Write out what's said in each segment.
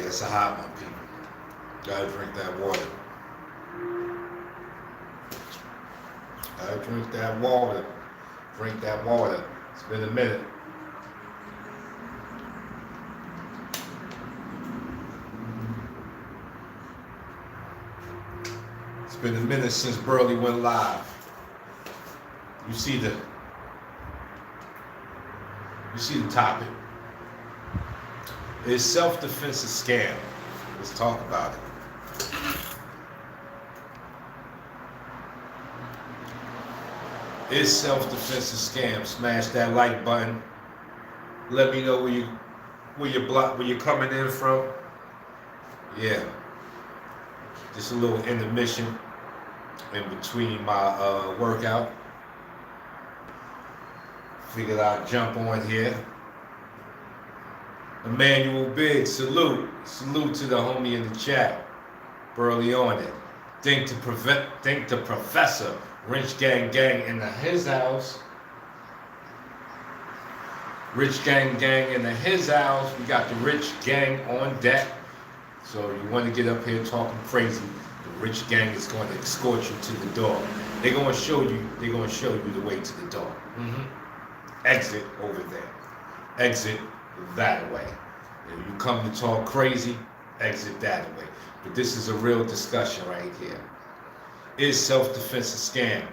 it's a hot one, people. Gotta drink that water. Gotta drink that water. Drink that water. It's been a minute. It's been a minute since Burly went live. You see the topic. Is self-defense a scam? Let's talk about it. Is self-defense a scam? Smash that like button. Let me know where you're coming in from. Yeah. Just a little intermission in between my workout. Figured I'd jump on here. Emmanuel Big, salute. Salute to the homie in the chat. Burly on it. Think the professor. Rich gang in his house. Rich gang in his house. We got the rich gang on deck. So you want to get up here talking crazy, the rich gang is going to escort you to the door. They're going to show you the way to the door. Exit over there. Exit that way. If you come to talk crazy, exit that way. But this is a real discussion right here. Is self-defense a scam?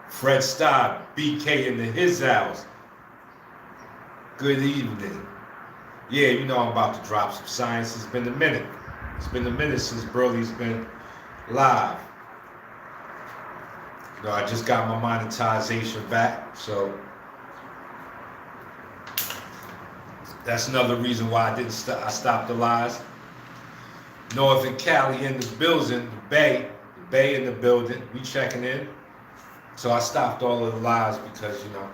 Fred Staub, BK in his house. Good evening. Yeah, you know I'm about to drop some science. It's been a minute. It's been a minute since Burly's been live. You know, I just got my monetization back, so that's another reason why I stopped the lives. Northern Cali in the building, the Bay in the building. We checking in. So I stopped all of the lives because, you know,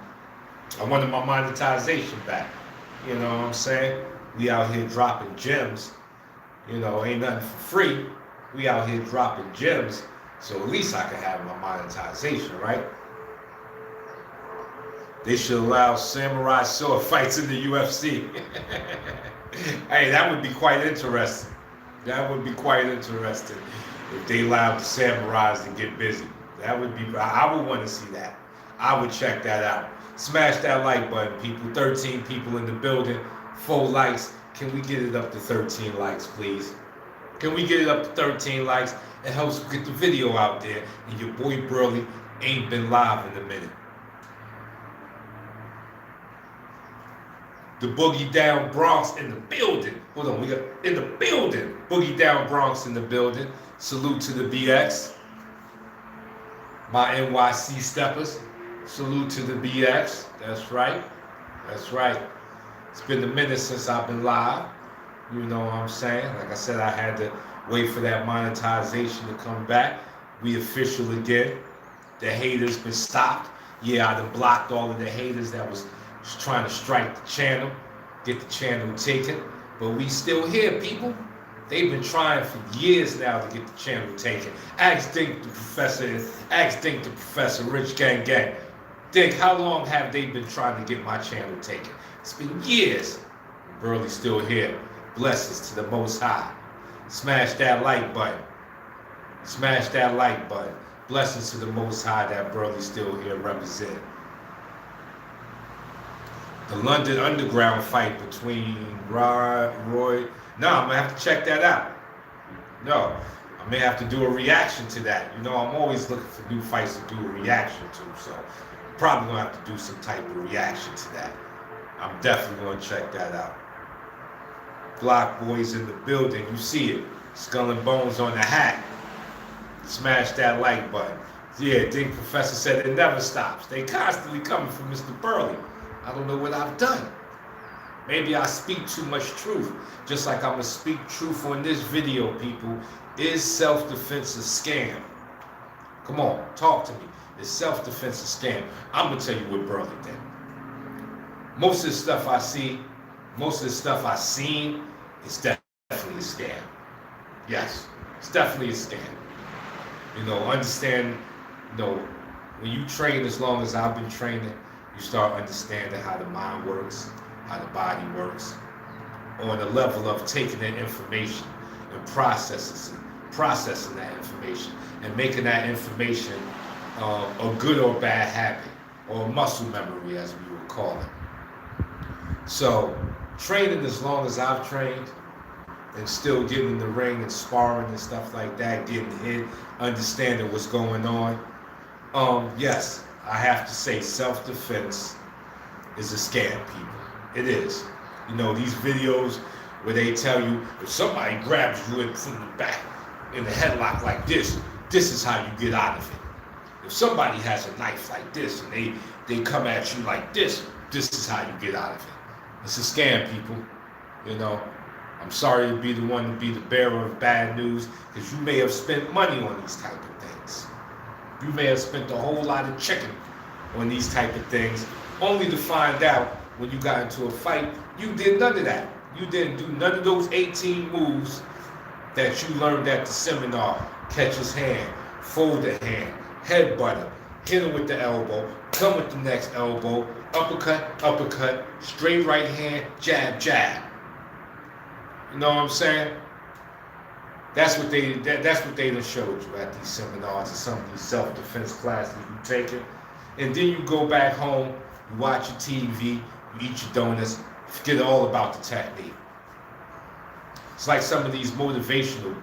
I wanted my monetization back. You know what I'm saying? We out here dropping gems. You know, ain't nothing for free. We out here dropping gems. So at least I can have my monetization, right? They should allow samurai sword fights in the UFC. Hey, that would be quite interesting. That would be quite interesting if they allowed the samurais to get busy. That would be, I would want to see that. I would check that out. Smash that like button, people. 13 people in the building. 4 likes. Can we get it up to 13 likes, please? Can we get it up to 13 likes? It helps get the video out there. And your boy Burly ain't been live in a minute. The Boogie Down Bronx in the building. Hold on, we got in the building. Boogie Down Bronx in the building. Salute to the BX. My NYC steppers. Salute to the BX. That's right. That's right. It's been a minute since I've been live. You know what I'm saying? Like I said, I had to wait for that monetization to come back. We official again. The haters been stopped. Yeah, I done blocked all of the haters that was trying to strike the channel, get the channel taken. But we still here, people. They've been trying for years now to get the channel taken. Ask Dink the Professor, Rich Gang. Dink, how long have they been trying to get my channel taken? It's been years. Burly's still here. Blessings to the Most High. Smash that like button. Smash that like button. Blessings to the Most High that Burly's still here representing. The London Underground fight between Roy. No, I'm going to have to check that out. No, I may have to do a reaction to that. You know, I'm always looking for new fights to do a reaction to, so probably going to have to do some type of reaction to that. I'm definitely going to check that out. Block Boys in the building. You see it. Skull and Bones on the hat. Smash that like button. Yeah, Dink Professor said it never stops. They constantly coming for Mr. Burly. I don't know what I've done. Maybe I speak too much truth. Just like I'm going to speak truth on this video, people. Is self-defense a scam? Come on, talk to me. Is self-defense a scam? I'm going to tell you what Burly did. Most of the stuff I see, most of the stuff I've seen, it's definitely a scam. Yes, it's definitely a scam. You know, understand, you know, when you train as long as I've been training, you start understanding how the mind works, how the body works. on a level of taking that information and processing that information and making that information a good or bad habit or muscle memory, as we would call it. So training as long as I've trained and still getting in the ring and sparring and stuff like that, getting hit, understanding what's going on. Yes, I have to say self-defense is a scam, people. It is. You know, these videos where they tell you if somebody grabs you from the back in the headlock like this is how you get out of it. If somebody has a knife like this and they come at you like this is how you get out of it. It's a scam, people. You know, I'm sorry to be the one to be the bearer of bad news, because you may have spent money on these type of things. You may have spent a whole lot of chicken on these type of things, only to find out when you got into a fight, you did none of that. You didn't do none of those 18 moves that you learned at the seminar. Catch his hand, fold the hand, headbutt him, hit him with the elbow, come with the next elbow, uppercut, straight right hand, jab, jab. You know what I'm saying? That's what they done showed you at these seminars and some of these self-defense classes you taking. And then you go back home, you watch your TV, you eat your donuts, forget all about the technique. It's like some of these motivational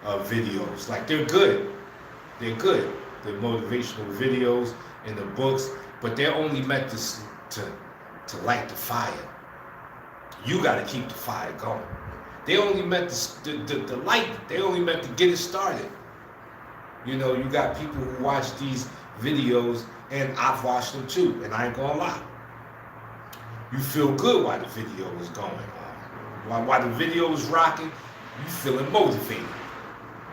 videos. Like, they're good. They're good. They're motivational videos in the books, but they're only meant to light the fire. You got to keep the fire going. They only meant the light. They only meant to get it started. You know, you got people who watch these videos, and I've watched them too, and I ain't gonna lie. You feel good while the video is going on. While the video is rocking, you feeling motivated.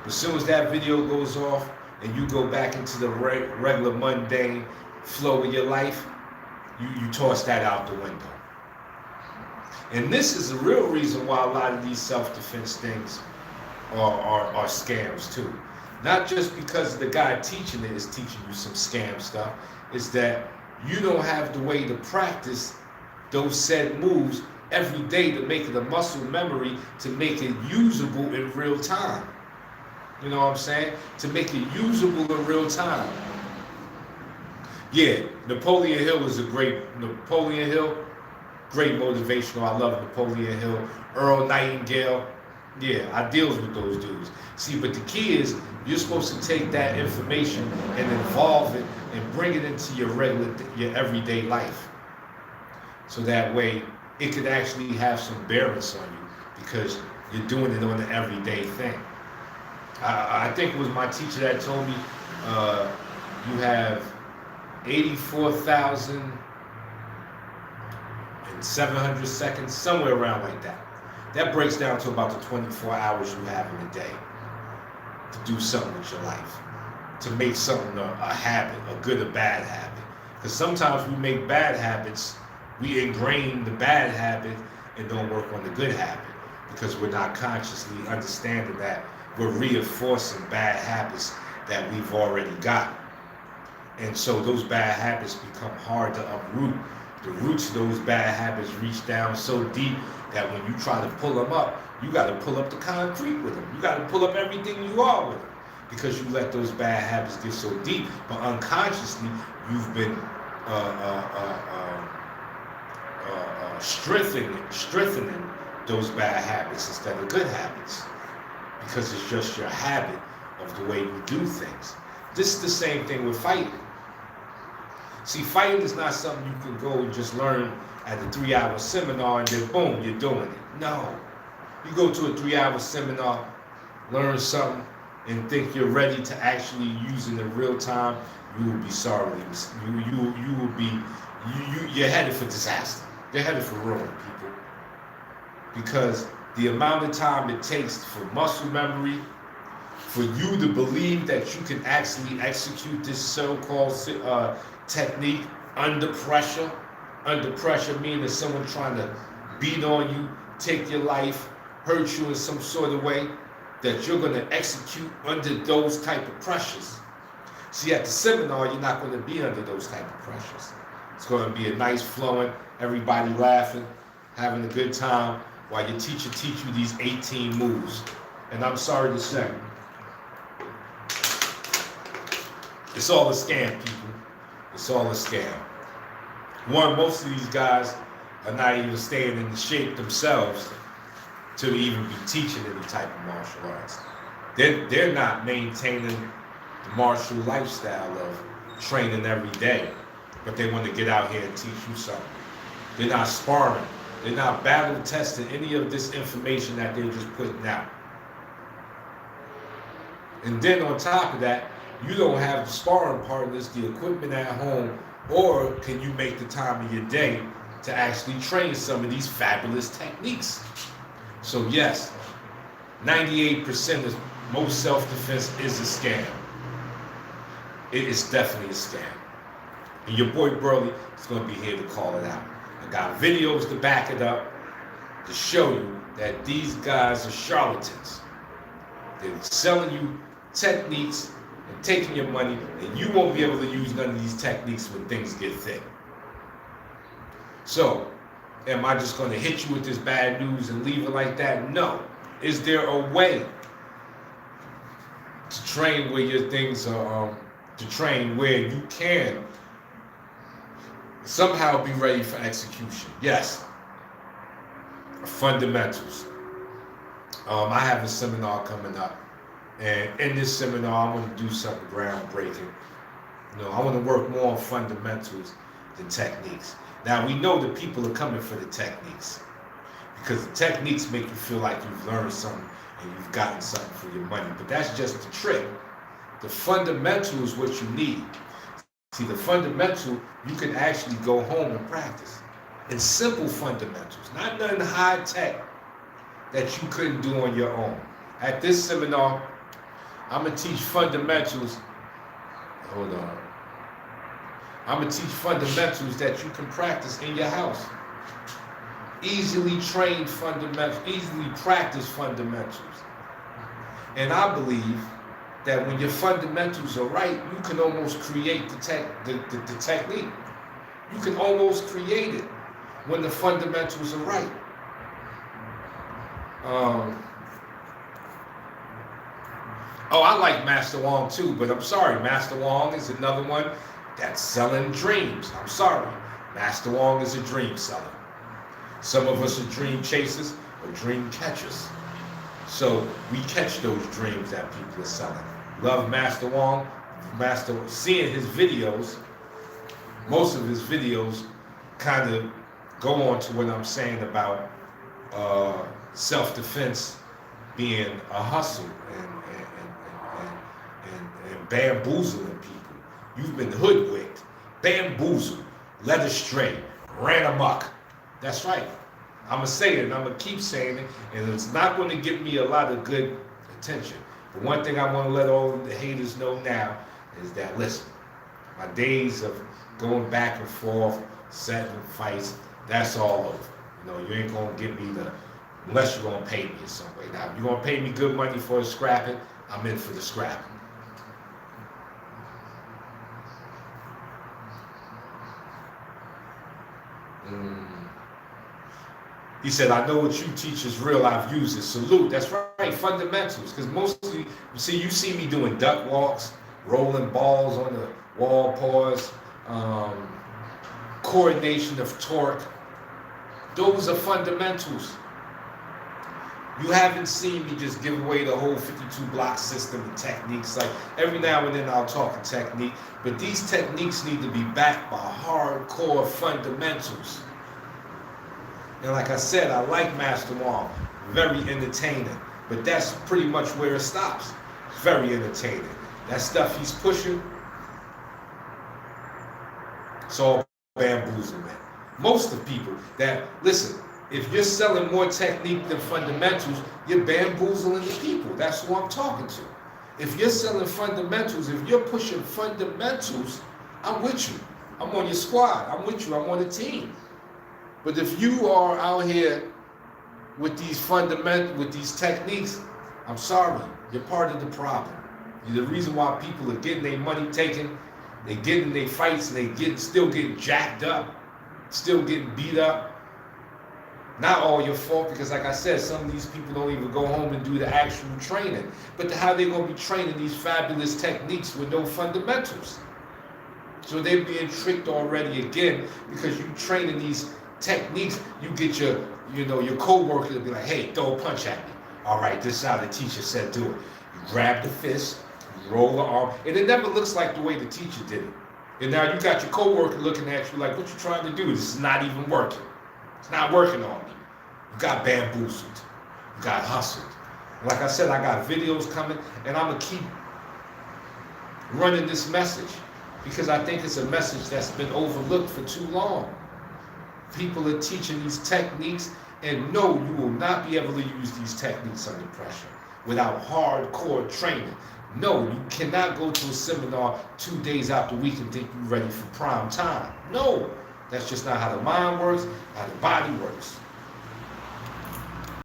But as soon as that video goes off and you go back into the regular mundane flow of your life, you toss that out the window. And this is the real reason why a lot of these self-defense things are scams too. Not just because the guy teaching it is teaching you some scam stuff, is that you don't have the way to practice those said moves every day to make it a muscle memory, to make it usable in real time. You know what I'm saying? To make it usable in real time. Yeah, Napoleon Hill is great motivational. I love Napoleon Hill. Earl Nightingale. Yeah, I deals with those dudes. See, but the key is you're supposed to take that information and evolve it and bring it into your everyday life. So that way it could actually have some bearance on you, because you're doing it on an everyday thing. I think it was my teacher that told me you have 84,700 seconds, somewhere around like that. That breaks down to about the 24 hours you have in a day to do something with your life, to make something a habit, a good or bad habit. Because sometimes we make bad habits, we ingrain the bad habit and don't work on the good habit, because we're not consciously understanding that we're reinforcing bad habits that we've already got. And so those bad habits become hard to uproot. The roots of those bad habits reach down so deep that when you try to pull them up, you got to pull up the concrete with them. You got to pull up everything you are with them, because you let those bad habits get so deep. But unconsciously, you've been strengthening those bad habits instead of good habits, because it's just your habit of the way you do things. This is the same thing with fighting. See, fighting is not something you can go and just learn at a 3-hour seminar and then boom, you're doing it. No. You go to a 3-hour seminar, learn something, and think you're ready to actually use it in real time, you will be sorry. You're headed for disaster. You're headed for ruin, people. Because the amount of time it takes for muscle memory, for you to believe that you can actually execute this so-called technique under pressure meaning someone trying to beat on you, take your life, hurt you in some sort of way, that you're going to execute under those type of pressures. See, at the seminar, you're not going to be under those type of pressures. It's going to be a nice flowing, everybody laughing, having a good time, while your teacher teach you these 18 moves. And I'm sorry to say, it's all a scam, people. It's all a scam. One, most of these guys are not even staying in the shape themselves to even be teaching any type of martial arts. They're not maintaining the martial lifestyle of training every day, but they want to get out here and teach you something. They're not sparring. They're not battle testing any of this information that they're just putting out. And then on top of that, you don't have the sparring partners, the equipment at home, or can you make the time of your day to actually train some of these fabulous techniques? So yes, 98% of most self-defense is a scam. It is definitely a scam. And your boy Burly is going to be here to call it out. I got videos to back it up, to show you that these guys are charlatans. They're selling you techniques and taking your money, and you won't be able to use none of these techniques when things get thick. So, am I just going to hit you with this bad news and leave it like that? No. Is there a way to train where your things are, to train where you can somehow be ready for execution? Yes. Fundamentals. I have a seminar coming up, and in this seminar, I'm going to do something groundbreaking. You know, I want to work more on fundamentals than techniques. Now, we know that people are coming for the techniques, because the techniques make you feel like you've learned something and you've gotten something for your money. But that's just the trick. The fundamental is what you need. See, the fundamental, you can actually go home and practice. In simple fundamentals, not nothing high tech that you couldn't do on your own. At this seminar, I'm going to teach fundamentals. Hold on. I'm going to teach fundamentals that you can practice in your house. Easily trained fundamentals, easily practiced fundamentals. And I believe that when your fundamentals are right, you can almost create the technique. You can almost create it when the fundamentals are right. I like Master Wong too, but I'm sorry, Master Wong is another one that's selling dreams. I'm sorry, Master Wong is a dream seller. Some of us are dream chasers or dream catchers. So we catch those dreams that people are selling. Love Master Wong. Seeing his videos, most of his videos kind of go on to what I'm saying about self-defense being a hustle and bamboozling people. You've been hoodwinked, bamboozled, led astray, ran amok. That's right. I'm going to say it, and I'm going to keep saying it, and it's not going to give me a lot of good attention. But one thing I want to let all the haters know now is that, listen, my days of going back and forth, settling fights, that's all over. You know, you ain't going to get me unless you're going to pay me in some way. Now, if you're going to pay me good money for the scrapping, I'm in for the scrapping. He said, I know what you teach is real, I've used it. Salute, that's right, fundamentals. Because mostly, you see me doing duck walks, rolling balls on the wall paws, coordination of torque. Those are fundamentals. You haven't seen me just give away the whole 52 block system and techniques. Like every now and then I'll talk a technique, but these techniques need to be backed by hardcore fundamentals. And like I said, I like Master Wong, very entertaining, but that's pretty much where it stops. It's very entertaining. That stuff he's pushing, it's all bamboozlement. Most of people that, listen, if you're selling more technique than fundamentals, you're bamboozling the people. That's who I'm talking to. If you're selling fundamentals, if you're pushing fundamentals, I'm with you. I'm on your squad. I'm with you. I'm on the team. But if you are out here with these techniques, I'm sorry, you're part of the problem. You're the reason why people are getting their money taken, they get in their fights, and still getting jacked up, still getting beat up. Not all your fault, because like I said, some of these people don't even go home and do the actual training. But how they going to be training these fabulous techniques with no fundamentals? So they're being tricked already again, because you training these techniques. You get your, your co-worker to be like, hey, throw a punch at me. All right, this is how the teacher said do it. You grab the fist, you roll the arm, and it never looks like the way the teacher did it. And now you got your co-worker looking at you like, what you trying to do? This is not even working. It's not working on me. You got bamboozled. You got hustled. Like I said, I got videos coming, and I'm going to keep running this message, because I think it's a message that's been overlooked for too long. People are teaching these techniques, and no, you will not be able to use these techniques under pressure without hardcore training. No, you cannot go to a seminar 2 days out the week and think you're ready for prime time. No, that's just not how the mind works, how the body works.